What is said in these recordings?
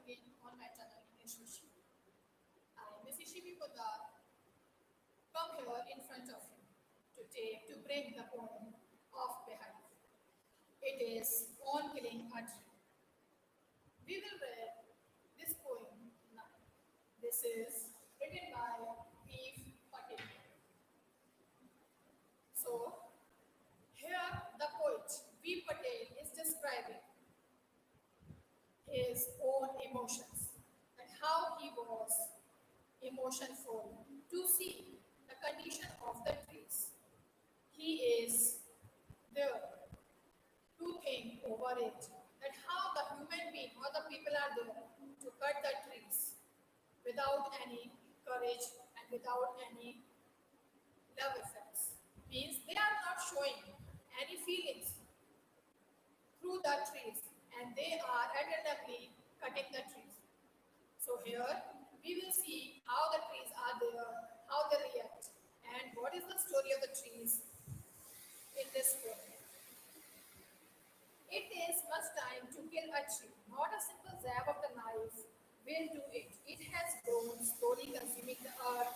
again on my channel Shivie. I am Mrs. Shivie come here in front of you to bring the poem of Beehive. It is OnKilling a tree. We will read this poem now. This is written by Gieve Patel. So here the poet V. Patel is describing his own emotions and how he was emotionful to see the condition of the trees. He is there to think over it that how the human being or the people are there to cut the trees without any courage and without any love effects. Means they are not showing any feelings through the trees and they are randomly cutting the trees. So here we will see how the trees are there, how they react, and what is the story of the trees in this poem. It is much time to kill a tree. Not a simple jab of the knife will do it. It has grown, slowly consuming the earth,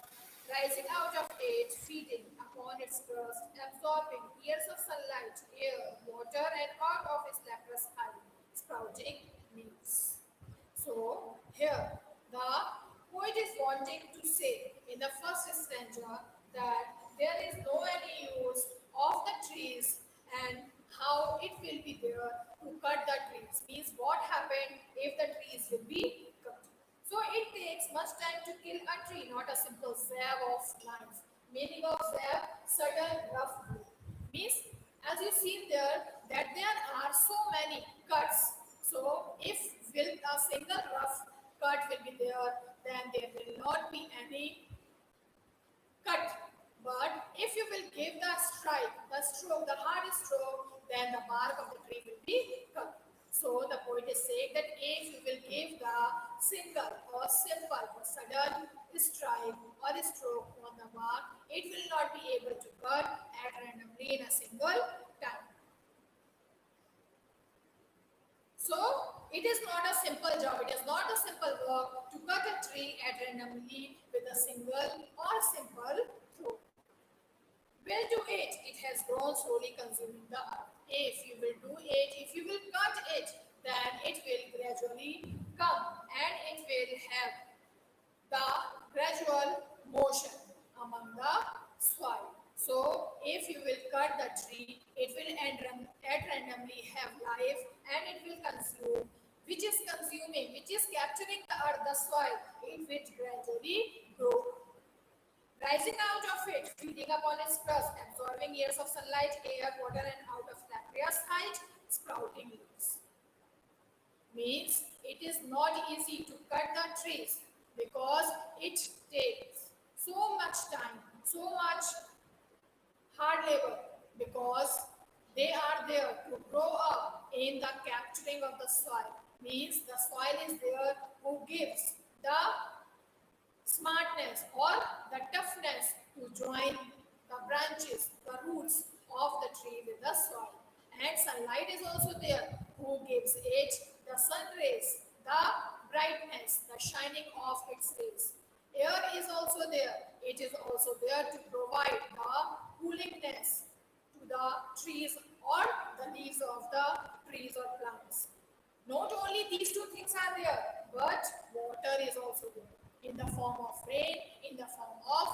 rising out of it, feeding upon its crust, absorbing years of sunlight, air, water, and out of its leprous hide, sprouting leaves. So here the poet is wanting to say in the first stanza that there is no any use of the trees and how it will be there to cut the trees. Means what happened if the trees will be cut. So it takes much time to kill a tree, not a simple zab of knife. Meaning of zab, sudden rough blow. Means as you see there that there are so many cuts. So if will a single rough cut will be there, then there will not be any cut. But if you will give the strike, the stroke, the hardest stroke, then the bark of the tree will be cut. So the poet is saying that if you will give the single or simple or sudden strike or stroke on the bark, it will not be able to cut at randomly in a single time. So it is not a simple job, it is not a simple work to cut a tree at randomly with a single or simple throw. Will do it, it has grown slowly consuming the earth. If you will do it, if you will cut it, then it will gradually come and it will have the gradual motion among the soil. So if you will cut the tree, it will at randomly have life and it will consume, which is consuming, which is capturing the earth, the soil, it will gradually grow. Rising out of it, feeding upon its crust, absorbing years of sunlight, air, water, and out of nacreous height, sprouting leaves. Means it is not easy to cut the trees because it takes so much time, so much hard labor because they are there to grow up in the capturing of the soil. Means the soil is there who gives the smartness or the toughness to join the branches, the roots of the tree with the soil. And sunlight is also there who gives it the sun rays, the brightness, the shining of its rays. Air is also there. It is also there to provide the coolingness to the trees or the leaves of the trees or plants. Not only these two things are there, but water is also there in the form of rain, in the form of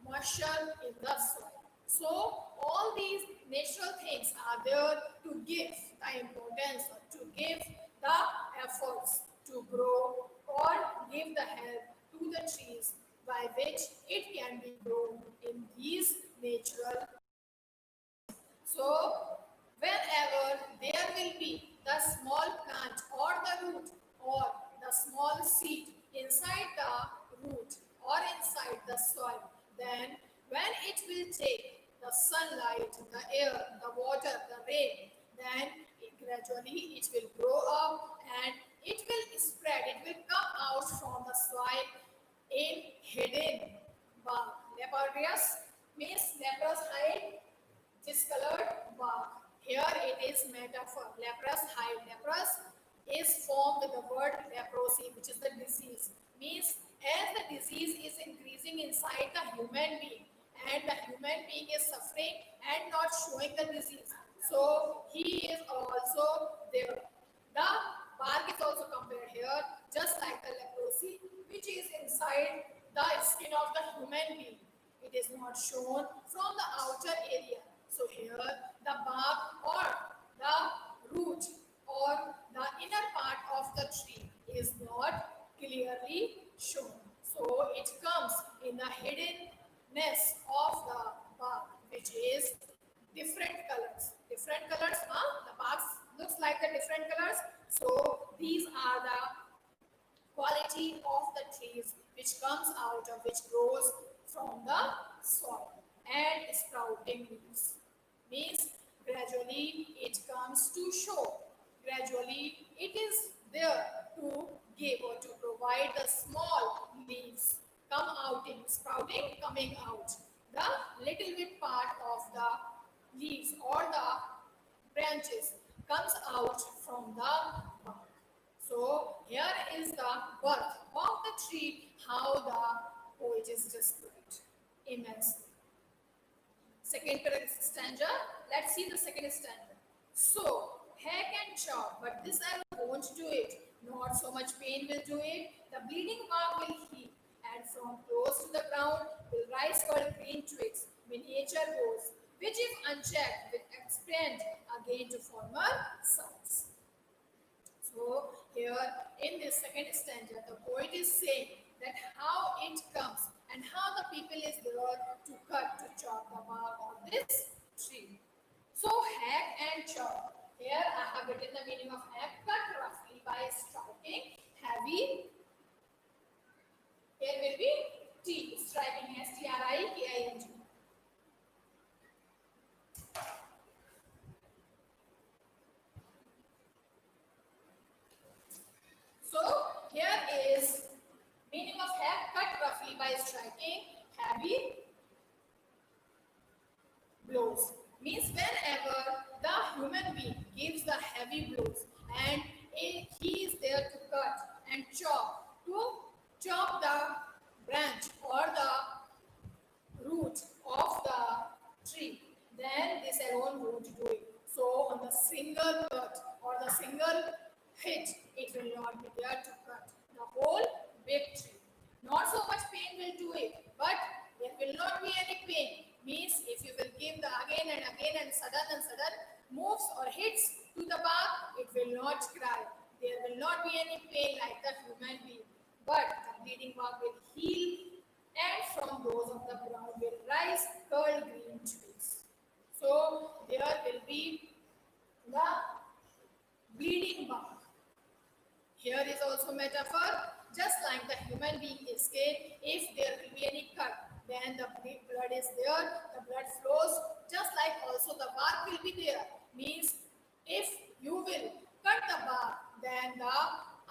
moisture in the soil. So all these natural things are there to give the importance or to give the efforts to grow or give the help to the trees by which it can be grown in these natural. So whenever there will be the small plant or the root or the small seed inside the root or inside the soil, then when it will take the sunlight, the air, the water, the rain, then gradually it will grow up and it will spread, it will come out from the soil in hidden bark. Leprous means leprous hide, discolored bark. Here it is metaphor. Leprous hide, leprous is formed with the word leprosy, which is the disease. Means as the disease is increasing inside the human being and the human being is suffering and not showing the disease. So he is also there. The bark is also compared here, just like the leprosy, which is inside the skin of the human being. It is not shown from the outer area. So here the bark or the root or the inner part of the tree is not clearly shown. So it comes in the hiddenness of the bark, which is different colors. Different colors, huh? The bark looks like the different colors. So these are the quality of the trees which comes out of which grows from the soil and sprouting leaves. Means gradually it comes to show. Gradually it is there to give or to provide the small leaves come out in sprouting coming out. The little bit part of the leaves or the branches comes out from the bark. So here is the birth of the tree, how the poet is described immensely. Second stanza, let's see the second stanza. So, hack and chop, but this I won't do it. Not so much pain will do it. The bleeding bark will heal, and from close to the ground will rise called green twigs, miniature rose, which if unchecked will expand again to former size. So here in this second stanza, the poet is saying that how it comes and how the people is there to cut, to chop the bark of this tree. So hack and chop. Here I have written the meaning of hack, cut roughly by striking, heavy. Here will be T, striking, S-T-R-I-K-I-N-G. So here is meaning of hack, cut roughly by striking, heavy blows. Means whenever the human being gives the heavy blows and he is there to cut and chop the branch or the root of the tree, then this alone won't do it. So on the single cut or the single hit, it will not be there to cut the whole big tree. Not so much pain will do it, but there will not be any pain. Means if you will give the again and sudden moves or hits to the bark, it will not cry. There will not be any pain like the human being. But the bleeding bark will heal and from those of the ground will rise curled green trees. So there will be the bleeding bark. Here is also metaphor, just like the human being is skin, if there will be any cut, then the blood is there, the blood flows, just like also the bark will be there. Means if you will cut the bark, then the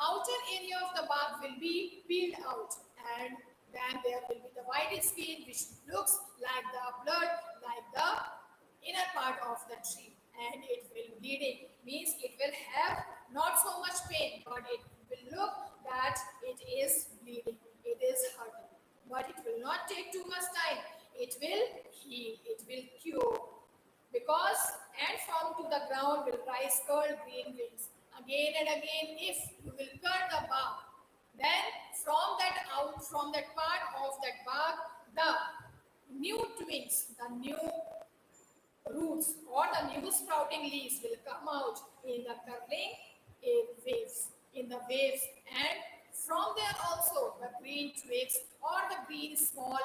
outer area of the bark will be peeled out and then there will be the white skin which looks like the blood, like the inner part of the tree and it will bleeding. Means it will have not so much pain but it will look that it is bleeding, it is hurting. But it will not take too much time. It will heal, it will cure. Because and from to the ground will rise curled green wings. Again and again, if you will cut the bark, then from that part of that bark, the new twigs, the new roots or the new sprouting leaves will come out in the curling waves, in the waves, and from there also the green twigs or the green small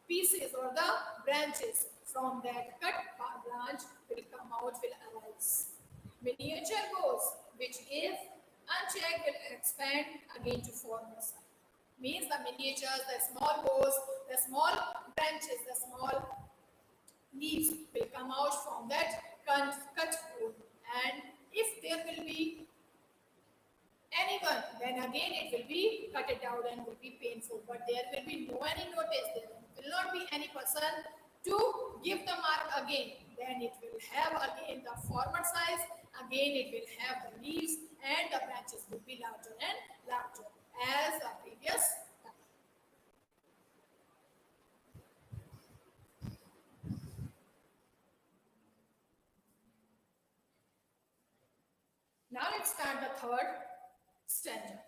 pieces or the branches from that cut branch will come out, will arise. Miniature goes, which if unchecked will expand again to form a size. Means the miniatures, the small goes, the small branches, the small leaves will come out from that cut hole. And if there will be anyone, then again it will be cut it out and will be painful. But there will be no any notice. There will not be any person to give the mark again. Then it will have again the former size. Again it will have the leaves and the branches expand the third stanza.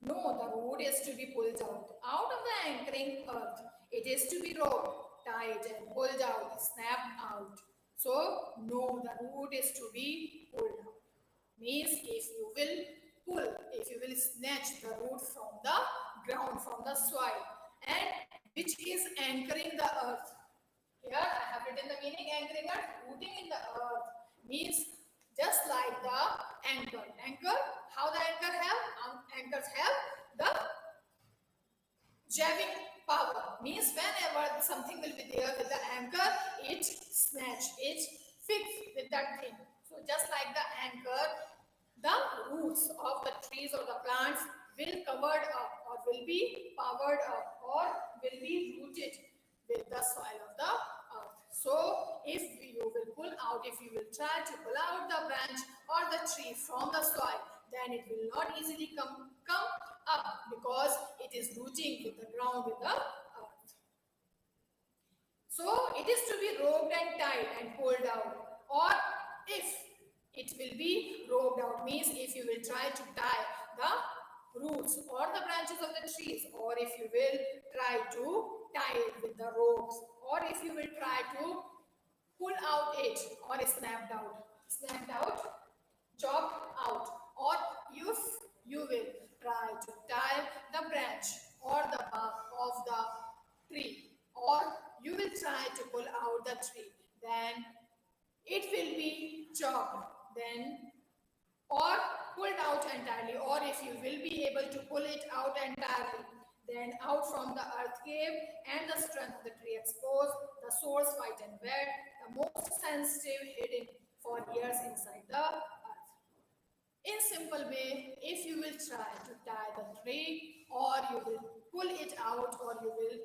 No, the root is to be pulled out of the anchoring earth. It is to be roped, tied, and pulled out, snapped out. So, no, the root is to be pulled out. Means if you will pull, if you will snatch the root from the ground, from the soil, and which is anchoring the earth. Here I have written the meaning anchoring earth, rooting in the earth means just like the anchor. Anchor, how the anchor have? Anchors have the jabbing power. Means whenever something will be there with the anchor, it snatch, it fix with that thing. So just like the anchor, the roots of the trees or the plants will covered up or will be powered up or will be rooted with the soil of the earth. So if you will pull out, if you will try to pull out the branch or the tree from the soil, then it will not easily come up because it is rooting with the ground, with the earth. So it is to be roped and tied and pulled out, or if it will be roped out means if you will try to tie the roots or the branches of the trees, or if you will try to tie it with the ropes, or if you will try to pull out it or snapped out, chopped out, or if you will try to tie the branch or the bark of the tree, or you will try to pull out the tree, then it will be chopped, then or pulled out entirely, or if you will be able to pull it out entirely, then out from the earth cave and the strength of the tree exposed, the source white and wet, the most sensitive hidden for years inside the earth. In simple way, if you will try to tie the tree, or you will pull it out, or you will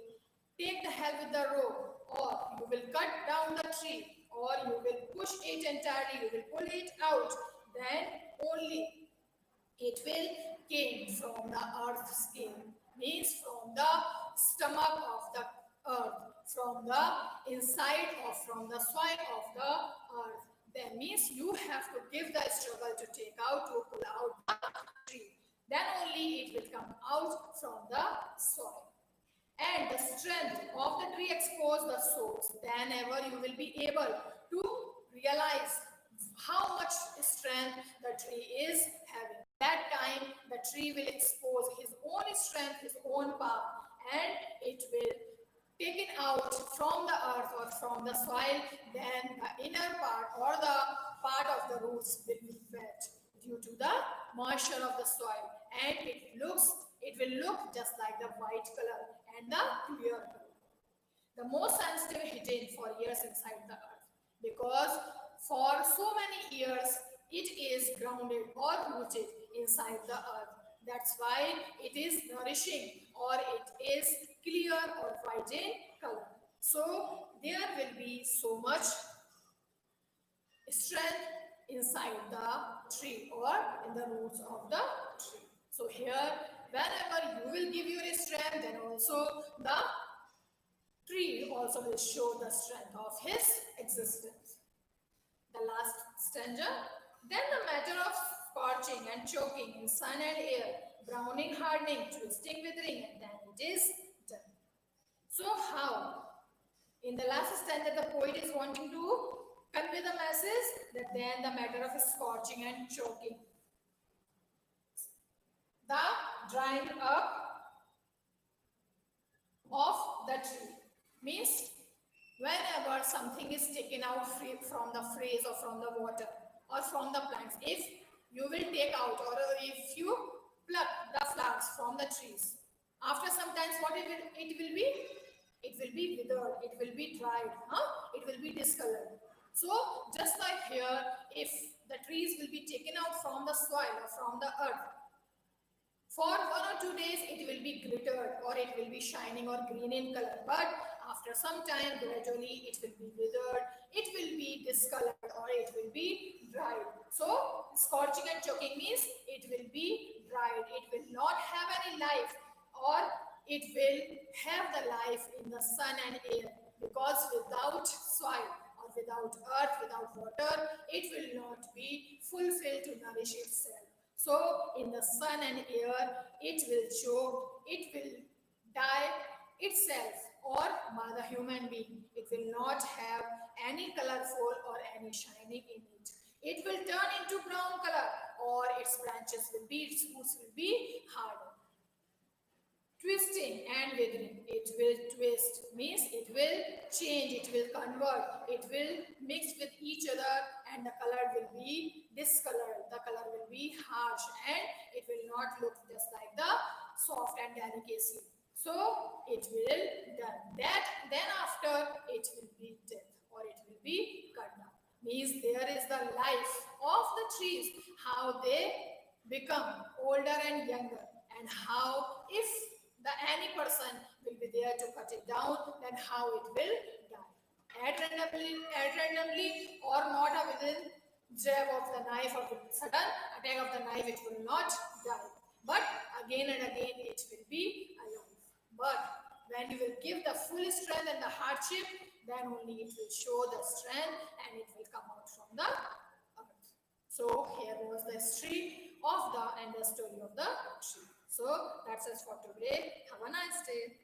take the help with the rope, or you will cut down the tree, or you will push it entirely, you will pull it out, then only it will came from the earth's skin, means from the stomach of the earth, from the inside or from the soil of the earth. That means you have to give the struggle to take out, to pull out the tree. Then only it will come out from the soil. And the strength of the tree expose the source. Then ever you will be able to realize how much strength the tree is having. That time the tree will expose his own strength, his own power, and it will take it out from the earth or from the soil. Then the inner part or the part of the roots will be wet due to the moisture of the soil, and it will look just like the white color and the clear color. The most sensitive hidden for years inside the earth, because for so many years it is grounded or rooted inside the earth. That's why it is nourishing, or it is clear or white in color. So there will be so much strength inside the tree or in the roots of the tree. So here, whenever you will give your strength, then also the tree also will show the strength of his existence. The last stanza. Then the matter of scorching and choking in sun and air, browning, hardening, twisting, withering, and then it is done. So how? In the last stanza, the poet is wanting to convey the message that then the matter of scorching and choking, the drying up of the tree, means whenever something is taken out from the phrase or from the water or from the plants, if you will take out or if you pluck the flowers from the trees, after some time what it will be? It will be withered, it will be dried, it will be discolored. So just like here, if the trees will be taken out from the soil or from the earth, for 1 or 2 days it will be glittered or it will be shining or green in color, but after some time gradually it will be withered, it will be discolored, or it will be dried. So scorching and choking means it will be dried, it will not have any life, or it will have the life in the sun and air, because without soil or without earth, without water, it will not be fulfilled to nourish itself. So in the sun and air, it will choke, it will die itself, or by the human being. It will not have any colorful or any shining in it. It will turn into brown color, or its branches will be, its roots will be hard. Twisting and withering. It will twist, means it will change, it will convert, it will mix with each other, and the color will be discolored. The color will be harsh, and it will not look just like the soft and delicacy. So it will done that. Then after it will be death, or it will be cut down. Means there is the life of the trees, how they become older and younger, and how if the any person will be there to cut it down, then how it will die. At randomly or not within jab of the knife or with sudden attack of the knife, it will not die. But again and again it will be alive. But when you will give the full strength and the hardship, then only it will show the strength and it will come out from the earth. So here was the history of the and the story of the tree. So that's it for today. Have a nice day.